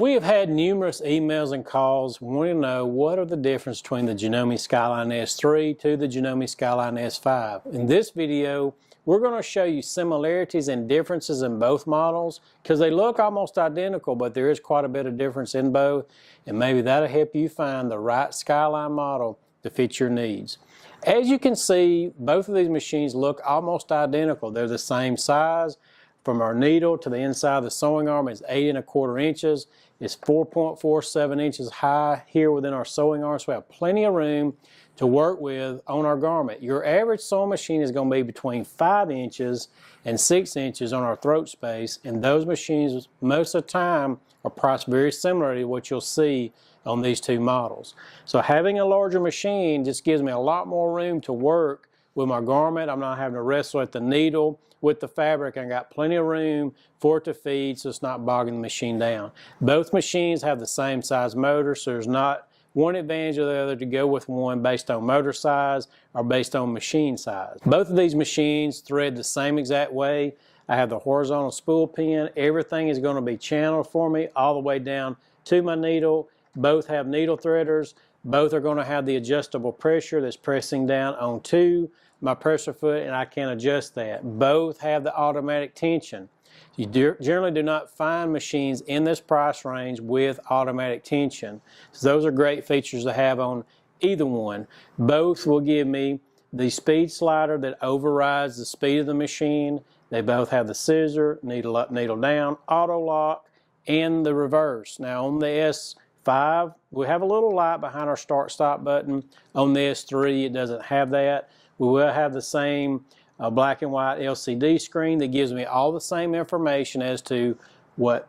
We have had numerous emails and calls wanting to know what are the difference between the Janome Skyline S3 to the Janome Skyline S5. In this video, we're going to show you similarities and differences in both models because they look almost identical, but there is quite a bit of difference in both, and maybe that'll help you find the right Skyline model to fit your needs. As you can see, both of these machines look almost identical. They're the same size. From our needle to the inside of the sewing arm is 8 1/4 inches. It's 4.47 inches high here within our sewing arm, so we have plenty of room to work with on our garment. Your average sewing machine is going to be between 5 inches and 6 inches on our throat space, and those machines most of the time are priced very similar to what you'll see on these two models. So having a larger machine just gives me a lot more room to work with my garment. I'm not having to wrestle at the needle with the fabric. I got plenty of room for it to feed, so it's not bogging the machine down. Both machines have the same size motor, so there's not one advantage or the other to go with one based on motor size or based on machine size. Both of these machines thread the same exact way. I have the horizontal spool pin. Everything is going to be channeled for me all the way down to my needle. Both have needle threaders. Both are going to have the adjustable pressure that's pressing down onto my pressure foot, and I can adjust that. Both have the automatic tension. You generally do not find machines in this price range with automatic tension. So those are great features to have on either one. Both will give me the speed slider that overrides the speed of the machine. They both have the scissor, needle up, needle down, auto lock, and the reverse. Now on the S5, we have a little light behind our start stop button. On the S3, it doesn't have that. We will have the same black and white LCD screen that gives me all the same information as to what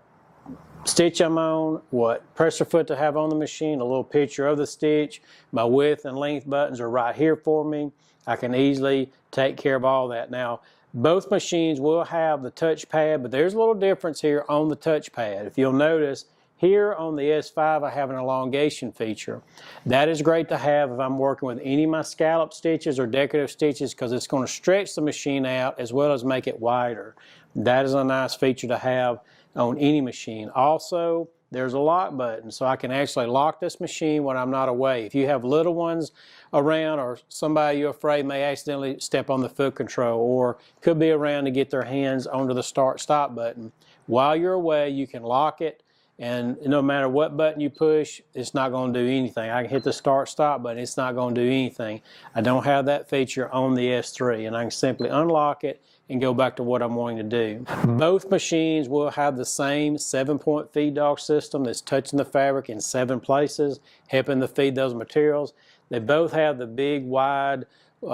stitch I'm on, what pressure foot to have on the machine, a little picture of the stitch. My width and length buttons are right here for me. I can easily take care of all that. Now, both machines will have the touch pad, but there's a little difference here on the touch pad. If you'll notice, here on the S5, I have an elongation feature. That is great to have if I'm working with any of my scallop stitches or decorative stitches because it's going to stretch the machine out as well as make it wider. That is a nice feature to have on any machine. Also, there's a lock button, so I can actually lock this machine when I'm not away. If you have little ones around or somebody you're afraid may accidentally step on the foot control or could be around to get their hands onto the start-stop button, while you're away, you can lock it. And no matter what button you push, it's not going to do anything. I can hit the start-stop button, it's not going to do anything. I don't have that feature on the S3, and I can simply unlock it and go back to what I'm wanting to do. Both machines will have the same 7-point feed dog system that's touching the fabric in 7 places, helping to feed those materials. They both have the big, wide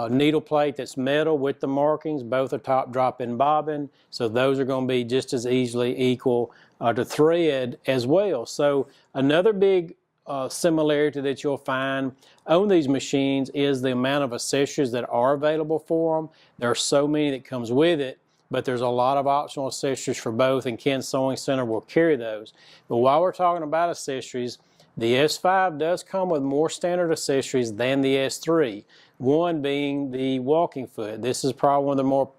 needle plate that's metal with the markings. Both are top drop-in bobbin, so those are going to be just as easily equal to thread as well. So another big similarity that you'll find on these machines is the amount of accessories that are available for them. There are so many that comes with it, but there's a lot of optional accessories for both, and Ken's Sewing Center will carry those. But while we're talking about accessories, the S5 does come with more standard accessories than the S3. One being the walking foot. This is probably one of the more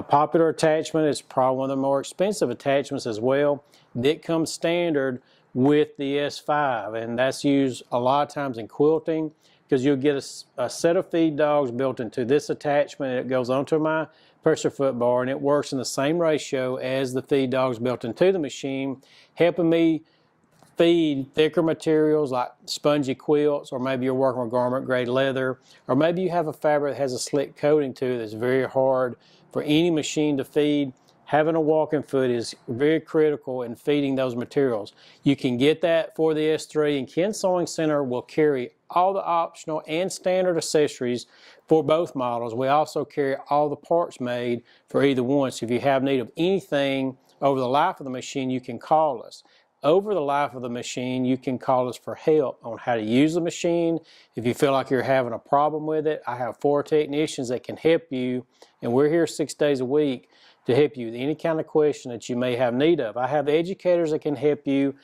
popular attachments. It's probably one of the more expensive attachments as well. That comes standard with the S5, and that's used a lot of times in quilting because you'll get a set of feed dogs built into this attachment. It goes onto my pressure foot bar, and it works in the same ratio as the feed dogs built into the machine, helping me feed thicker materials like spongy quilts, or maybe you're working with garment grade leather, or maybe you have a fabric that has a slick coating to it that's very hard for any machine to feed. Having a walking foot is very critical in feeding those materials. You can get that for the S3, and Ken's Sewing Center will carry all the optional and standard accessories for both models. We also carry all the parts made for either one, so if you have need of anything over the life of the machine, you can call us. Over the life of the machine, you can call us for help on how to use the machine. If you feel like you're having a problem with it, I have 4 technicians that can help you, and we're here 6 days a week to help you with any kind of question that you may have need of. I have educators that can help you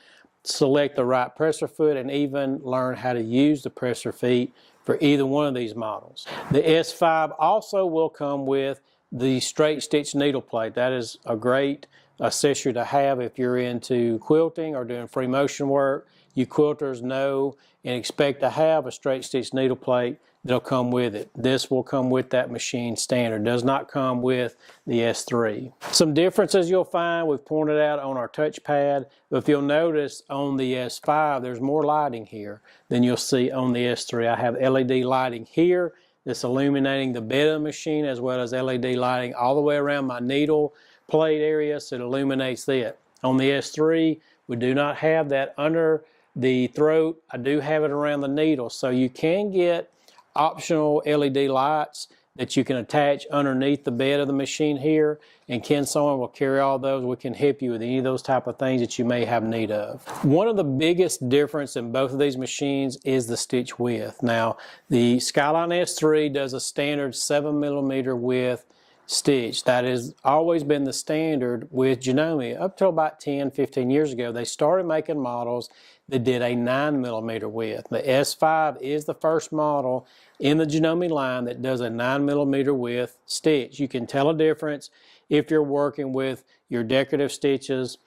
select the right presser foot and even learn how to use the presser feet for either one of these models. The S5 also will come with the straight stitch needle plate. That is a great accessory to have if you're into quilting or doing free motion work. You quilters know and expect to have a straight stitch needle plate that'll come with it. This will come with that machine standard. Does not come with the S3. Some differences you'll find, we've pointed out on our touchpad, but if you'll notice on the S5 there's more lighting here than you'll see on the S3. I have LED lighting here that's illuminating the bed of the machine, as well as LED lighting all the way around my needle plate area, so it illuminates it. On the S3 we do not have that under the throat. I do have it around the needle, so you can get optional LED lights that you can attach underneath the bed of the machine here, and Ken Sewing will carry all those. We can help you with any of those type of things that you may have need of. One of the biggest difference in both of these machines is the stitch width. Now, the Skyline S3 does a standard 7mm width stitch. That has always been the standard with Janome. Up till about 10-15 years ago, they started making models that did a 9mm width. The S5 is the first model in the Janome line that does a 9mm width stitch. You can tell a difference if you're working with your decorative stitches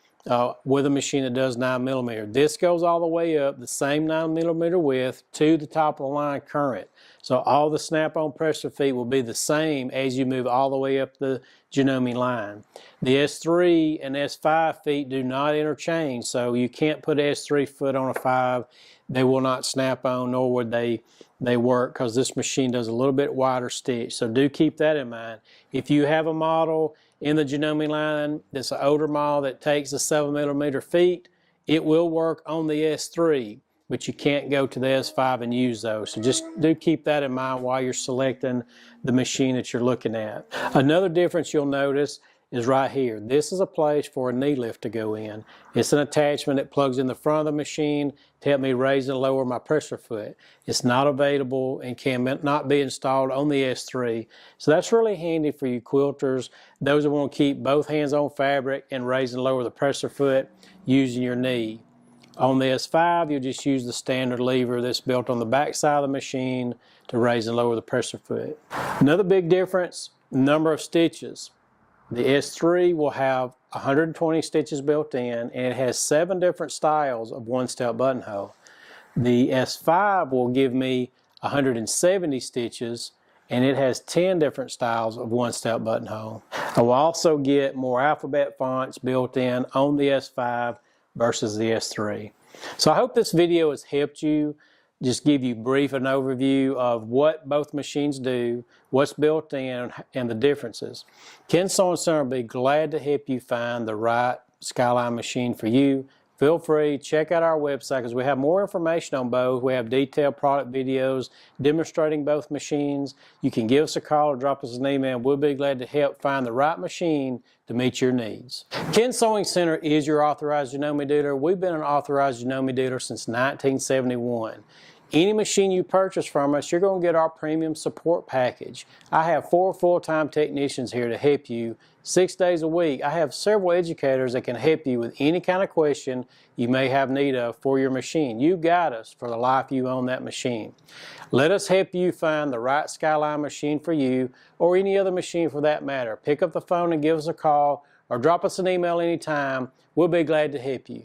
with a machine that does 9mm. This goes all the way up, the same 9mm width, to the top of the line current. So all the snap-on pressure feet will be the same as you move all the way up the Janome line. The S3 and S5 feet do not interchange, so you can't put an S3 foot on a 5. They will not snap on, nor would they work, because this machine does a little bit wider stitch. So do keep that in mind. If you have a model in the Janome line that's an older model that takes the 7mm feet, it will work on the S3, but you can't go to the S5 and use those. So just do keep that in mind while you're selecting the machine that you're looking at. Another difference you'll notice is right here. This is a place for a knee lift to go in. It's an attachment that plugs in the front of the machine to help me raise and lower my pressure foot. It's not available and can not be installed on the S3. So that's really handy for you quilters, those that want to keep both hands on fabric and raise and lower the pressure foot using your knee. On the S5, you'll just use the standard lever that's built on the back side of the machine to raise and lower the pressure foot. Another big difference, number of stitches. The S3 will have 120 stitches built in, and it has 7 different styles of one-step buttonhole. The S5 will give me 170 stitches, and it has 10 different styles of one-step buttonhole. I will also get more alphabet fonts built in on the S5 versus the S3. So I hope this video has helped you just give you brief an overview of what both machines do, what's built in, and the differences. Ken Sewing Center will be glad to help you find the right Skyline machine for you. Feel free, check out our website because we have more information on both. We have detailed product videos demonstrating both machines. You can give us a call or drop us an email. We'll be glad to help find the right machine to meet your needs. Ken Sewing Center is your authorized Janome dealer. We've been an authorized Janome dealer since 1971. Any machine you purchase from us, you're going to get our premium support package. I have 4 full-time technicians here to help you 6 days a week. I have several educators that can help you with any kind of question you may have need of for your machine. You got us for the life you own that machine. Let us help you find the right Skyline machine for you, or any other machine for that matter. Pick up the phone and give us a call, or drop us an email anytime. We'll be glad to help you.